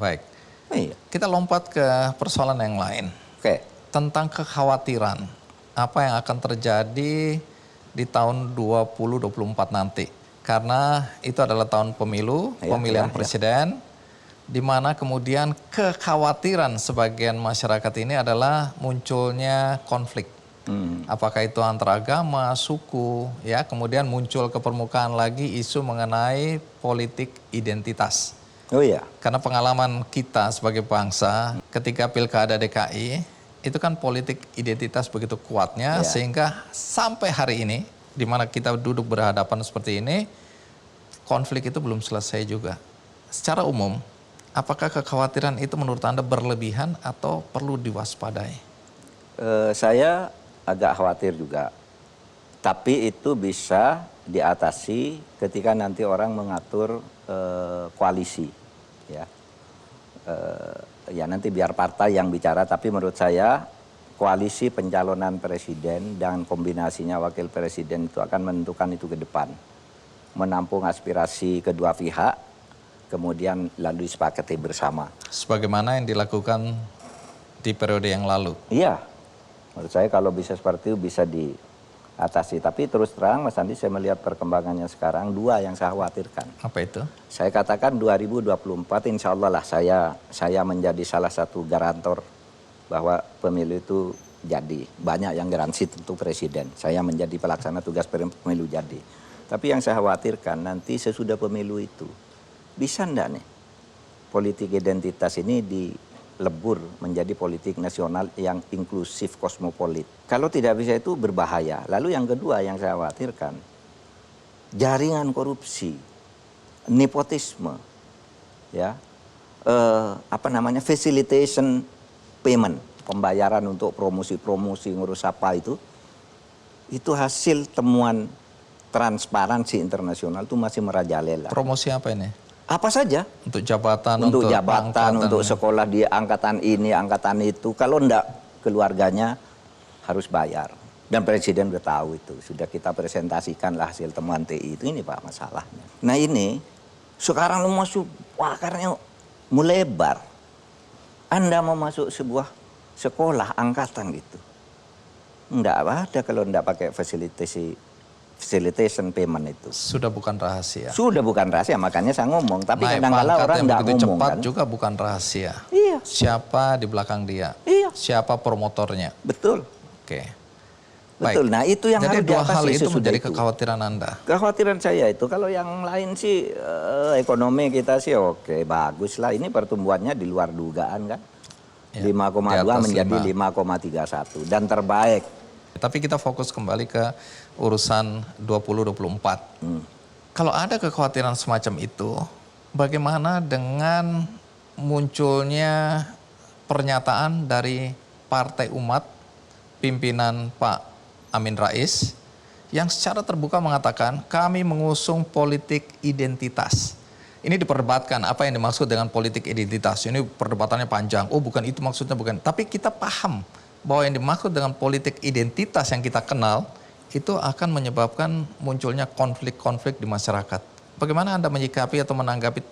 Baik. Iya. Kita lompat ke persoalan yang lain. Oke. Tentang kekhawatiran apa yang akan terjadi di tahun 2024 nanti. Karena itu adalah tahun pemilu, pemilihan presiden, di mana kemudian kekhawatiran sebagian masyarakat ini adalah munculnya konflik. Apakah itu antar agama, suku, ya, kemudian muncul ke permukaan lagi isu mengenai politik identitas. Oh iya. Karena pengalaman kita sebagai bangsa ketika Pilkada DKI itu kan politik identitas begitu kuatnya sehingga sampai hari ini di mana kita duduk berhadapan seperti ini, konflik itu belum selesai juga. Secara umum, apakah kekhawatiran itu menurut Anda berlebihan atau perlu diwaspadai? Saya agak khawatir juga. Tapi itu bisa diatasi ketika nanti orang mengatur koalisi. Ya nanti biar partai yang bicara, tapi menurut saya koalisi pencalonan presiden dan kombinasinya wakil presiden itu akan menentukan itu ke depan. Menampung aspirasi kedua pihak, kemudian lalu disepakati bersama. Sebagaimana yang dilakukan di periode yang lalu? Iya, menurut saya kalau bisa seperti itu bisa diatasi. Tapi terus terang Mas Andi, saya melihat perkembangannya sekarang, dua yang saya khawatirkan. Apa itu? Saya katakan 2024 insya Allah lah saya menjadi salah satu garantor bahwa pemilu itu jadi. Banyak yang garansi tentu presiden. Saya menjadi pelaksana tugas pemilu jadi. Tapi yang saya khawatirkan nanti sesudah pemilu itu, bisa enggak nih politik identitas ini dilebur menjadi politik nasional yang inklusif kosmopolit. Kalau tidak bisa itu berbahaya. Lalu yang kedua yang saya khawatirkan, jaringan korupsi, nepotisme, ya, facilitation payment, pembayaran untuk promosi-promosi ngurus apa itu hasil temuan transparansi internasional itu masih merajalela. Promosi apa ini? Apa saja? Untuk jabatan, untuk jabatan, untuk sekolah di angkatan ini, angkatan itu. Kalau enggak, keluarganya harus bayar. Dan presiden udah tahu itu. Sudah kita presentasikan lah hasil temuan TI itu. Ini Pak masalahnya. Nah ini, sekarang lu masuk, akarnya melebar. Anda mau masuk sebuah sekolah angkatan gitu. Enggak ada kalau enggak pakai facilitation payment itu. Sudah bukan rahasia. Sudah bukan rahasia, makanya saya ngomong. Tapi kadang-kadang orang enggak ngomong cepat kan. juga bukan rahasia. Iya. Siapa di belakang dia? Iya. Siapa promotornya? Betul. Oke. Betul. Nah itu yang jadi harus dua hal diatasi itu menjadi itu. Kekhawatiran Anda. Kekhawatiran saya itu kalau yang lain sih ekonomi kita sih oke, bagus lah. Ini pertumbuhannya di luar dugaan kan. Ya, 5,2 menjadi 5,31 dan terbaik. Tapi kita fokus kembali ke urusan 2024. Kalau ada kekhawatiran semacam itu, bagaimana dengan munculnya pernyataan dari Partai Umat, pimpinan Pak Amin Rais, yang secara terbuka mengatakan kami mengusung politik identitas. Ini diperdebatkan apa yang dimaksud dengan politik identitas. Ini perdebatannya panjang. Oh bukan itu maksudnya, bukan. Tapi kita paham bahwa yang dimaksud dengan politik identitas yang kita kenal itu akan menyebabkan munculnya konflik-konflik di masyarakat. Bagaimana Anda menyikapi atau menanggapi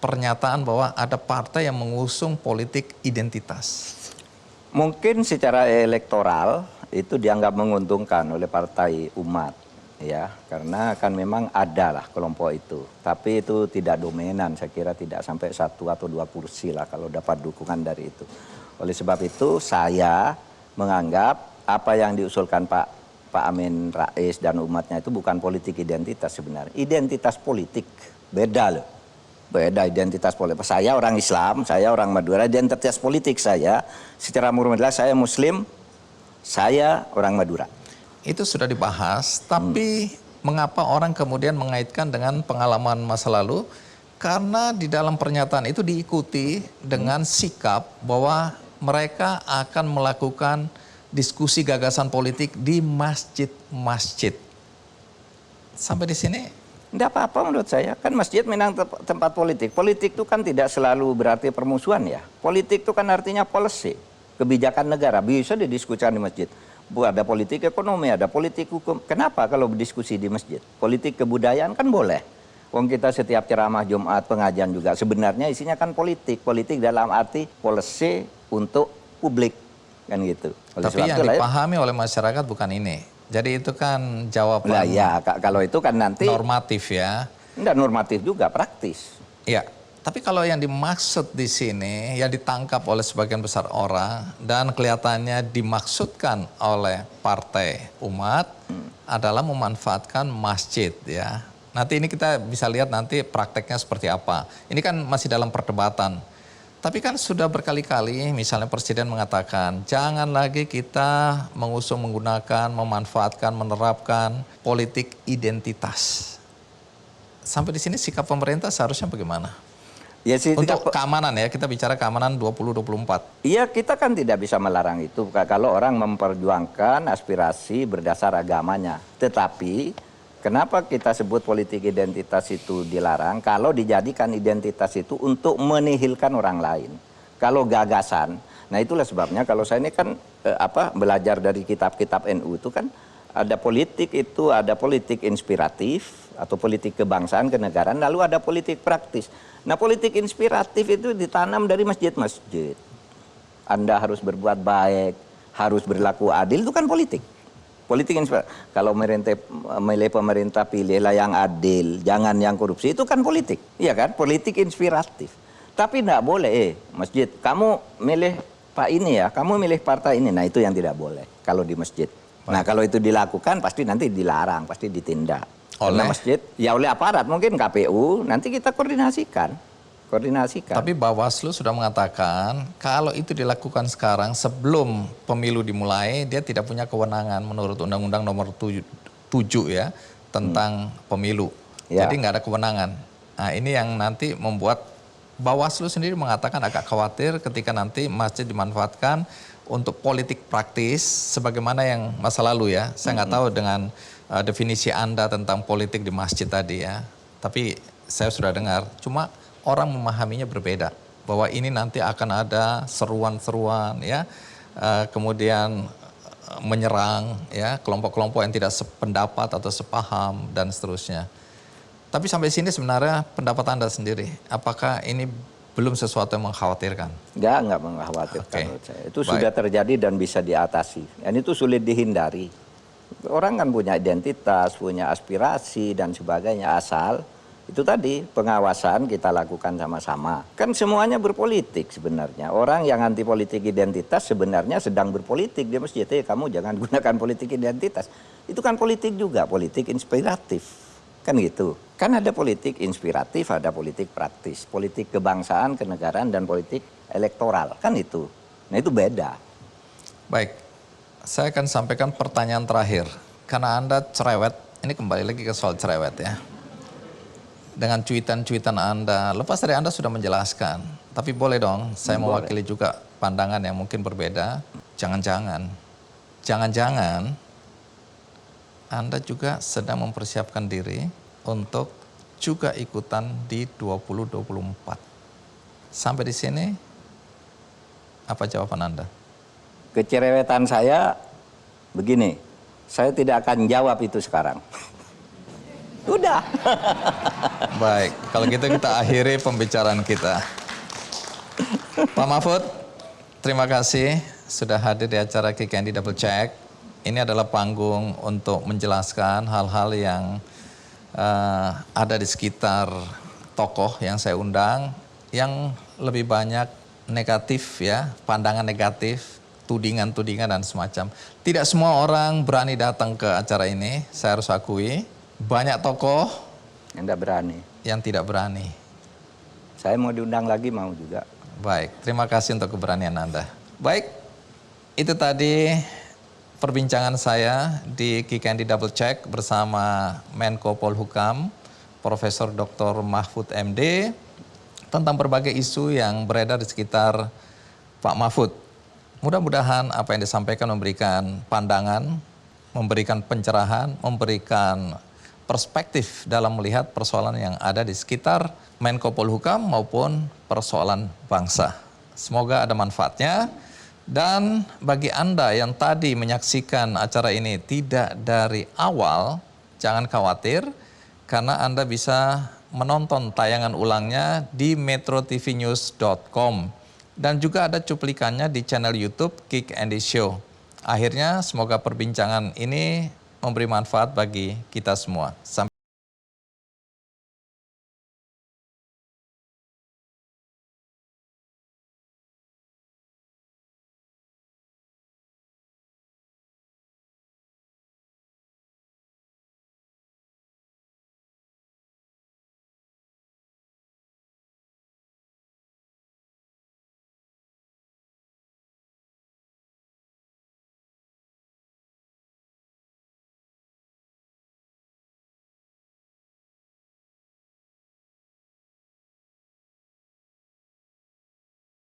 pernyataan bahwa ada partai yang mengusung politik identitas? Mungkin secara elektoral itu dianggap menguntungkan oleh Partai Umat, ya, karena kan memang ada lah kelompok itu. Tapi itu tidak dominan, saya kira tidak sampai 1 atau 2 kursi lah kalau dapat dukungan dari itu. Oleh sebab itu saya menganggap apa yang diusulkan Pak Amin Rais dan umatnya itu bukan politik identitas sebenarnya. Identitas politik, beda loh. Beda identitas politik. Saya orang Islam, saya orang Madura, identitas politik saya secara murni saya Muslim, saya orang Madura. Itu sudah dibahas, tapi mengapa orang kemudian mengaitkan dengan pengalaman masa lalu? Karena di dalam pernyataan itu diikuti dengan sikap bahwa mereka akan melakukan diskusi gagasan politik di masjid-masjid. Sampai di sini? Tidak apa-apa menurut saya. Kan masjid memang tempat politik. Politik itu kan tidak selalu berarti permusuhan ya. Politik itu kan artinya policy. Kebijakan negara bisa didiskusikan di masjid. Ada politik ekonomi, ada politik hukum. Kenapa kalau berdiskusi di masjid? Politik kebudayaan kan boleh. Wong kita setiap ceramah Jumat, pengajian juga sebenarnya isinya kan politik. Politik dalam arti policy untuk publik, kan gitu. Oleh Tapi sebab yang itulah ya, dipahami oleh masyarakat bukan ini. Jadi itu kan lah jawaban ya, kalau itu kan nanti normatif ya. enggak normatif juga, praktis. Iya. Tapi kalau yang dimaksud di sini, yang ditangkap oleh sebagian besar orang dan kelihatannya dimaksudkan oleh partai umat adalah memanfaatkan masjid ya. Nanti ini kita bisa lihat nanti prakteknya seperti apa. Ini kan masih dalam perdebatan. Tapi kan sudah berkali-kali misalnya Presiden mengatakan jangan lagi kita menggunakan, memanfaatkan, menerapkan politik identitas. Sampai di sini sikap pemerintah seharusnya bagaimana? Ya sih, Untuk keamanan ya, kita bicara keamanan 2024. iya, kita kan tidak bisa melarang itu kalau orang memperjuangkan aspirasi berdasar agamanya. Tetapi kenapa kita sebut politik identitas itu dilarang? Kalau dijadikan identitas itu untuk menihilkan orang lain. Kalau gagasan, nah itulah sebabnya kalau saya ini kan belajar dari kitab-kitab NU itu kan ada politik itu, ada politik inspiratif atau politik kebangsaan, kenegaraan, lalu ada politik praktis. Nah, politik inspiratif itu ditanam dari masjid-masjid. Anda harus berbuat baik, harus berlaku adil, itu kan politik. Politik inspiratif. Kalau milih pemerintah, pilihlah yang adil, jangan yang korupsi, itu kan politik. Iya kan? Politik inspiratif. Tapi enggak boleh, masjid, kamu milih Pak ini ya, kamu milih partai ini. Nah, itu yang tidak boleh kalau di masjid. Nah, kalau itu dilakukan pasti nanti dilarang, pasti ditindak. Oleh masjid, ya oleh aparat, mungkin KPU, nanti kita koordinasikan. Tapi Bawaslu sudah mengatakan kalau itu dilakukan sekarang sebelum pemilu dimulai, dia tidak punya kewenangan menurut Undang-Undang nomor 7 ya tentang pemilu. Ya. Jadi nggak ada kewenangan. Nah, ini yang nanti membuat Bawaslu sendiri mengatakan agak khawatir ketika nanti masjid dimanfaatkan untuk politik praktis sebagaimana yang masa lalu ya. Saya nggak tahu dengan definisi Anda tentang politik di masjid tadi ya. Tapi saya sudah dengar, cuma orang memahaminya berbeda. Bahwa ini nanti akan ada seruan-seruan ya, kemudian menyerang ya kelompok-kelompok yang tidak sependapat atau sepaham dan seterusnya. Tapi sampai sini sebenarnya pendapat Anda sendiri, apakah ini belum sesuatu yang mengkhawatirkan? Enggak mengkhawatirkan menurut saya. Itu sudah terjadi dan bisa diatasi. Dan itu sulit dihindari. Orang kan punya identitas, punya aspirasi dan sebagainya, asal itu tadi pengawasan kita lakukan sama-sama. Kan semuanya berpolitik sebenarnya. Orang yang anti politik identitas sebenarnya sedang berpolitik di masjid. Kamu jangan gunakan politik identitas. Itu kan politik juga, politik inspiratif. Kan gitu. Kan ada politik inspiratif, ada politik praktis. Politik kebangsaan, kenegaraan, dan politik elektoral. Kan itu. Nah itu beda. Baik. Saya akan sampaikan pertanyaan terakhir. Karena Anda cerewet, ini kembali lagi ke soal cerewet ya. Dengan cuitan-cuitan Anda, lepas dari Anda sudah menjelaskan. Tapi boleh dong, saya mewakili juga pandangan yang mungkin berbeda. Jangan-jangan Anda juga sedang mempersiapkan diri untuk juga ikutan di 2024. Sampai di sini, apa jawaban Anda? Kecerewetan saya begini, saya tidak akan jawab itu sekarang. Udah. Baik, kalau gitu kita akhiri pembicaraan kita. Pak Mahfud, terima kasih sudah hadir di acara Kick Andy Double Check. Ini adalah panggung untuk menjelaskan hal-hal yang ada di sekitar tokoh yang saya undang, yang lebih banyak negatif ya, pandangan negatif, tudingan-tudingan dan semacam. Tidak semua orang berani datang ke acara ini, saya harus akui. Banyak tokoh yang tidak berani. Yang tidak berani. Saya mau diundang lagi, mau juga. Baik, terima kasih untuk keberanian Anda. Baik, itu tadi perbincangan saya di Kick Andy Double Check bersama Menko Polhukam, Profesor Dr. Mahfud MD, tentang berbagai isu yang beredar di sekitar Pak Mahfud. Mudah-mudahan apa yang disampaikan memberikan pandangan, memberikan pencerahan, memberikan perspektif dalam melihat persoalan yang ada di sekitar Menko Polhukam maupun persoalan bangsa. Semoga ada manfaatnya. Dan bagi Anda yang tadi menyaksikan acara ini tidak dari awal, jangan khawatir karena Anda bisa menonton tayangan ulangnya di metrotvnews.com. Dan juga ada cuplikannya di channel YouTube Kick Andy Show. Akhirnya semoga perbincangan ini memberi manfaat bagi kita semua. Sampai